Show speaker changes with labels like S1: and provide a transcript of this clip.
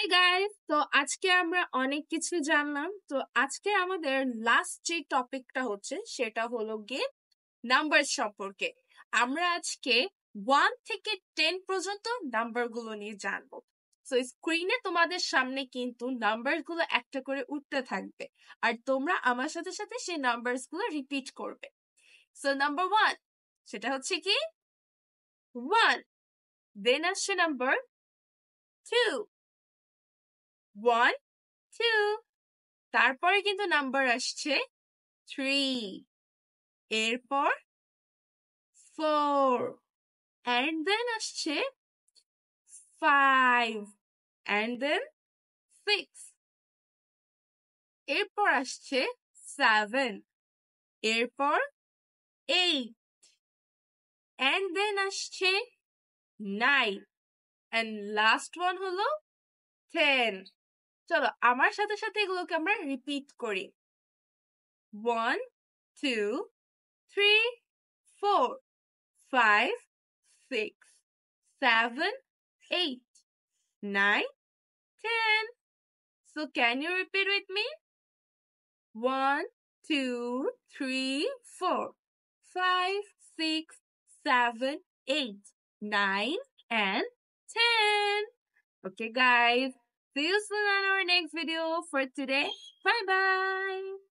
S1: Hi guys, তো আজকে আমরা অনেক কিছু জানলাম। তো আজকে আমাদের লাস্ট যে টপিকটা হচ্ছে সেটা হলো গিয়ে নাম্বার সম্পর্কে। আমরা আজকে 1 থেকে 10 পর্যন্ত নাম্বার গুলো নিয়ে জানবো। তো স্ক্রিনে তোমাদের সামনে কিন্তু নাম্বার গুলো একটা করে উঠতে থাকবে, আর তোমরা আমার সাথে সাথে সেই নাম্বার গুলো রিপিট করবে। সো নাম্বার 1 সেটা হচ্ছে কি 1, দেন আসছে নাম্বার 2, 1 2, তারপরে কিন্তু নাম্বার আসছে 3, এরপর 4, and then আসছে 5, and then 6, এরপর আসছে 7, এরপর 8, and then আসছে 9, and last one হলো 10. চলো আমার সাথে সাথে এগুলোকে আমরা রিপিট করি। 1 2 3 4 5 6 7 8 9 10. So can you repeat with me? 1 2 3 4 5 6 7 8 9 and 10. Okay guys, see you soon on our next video. For today, bye bye.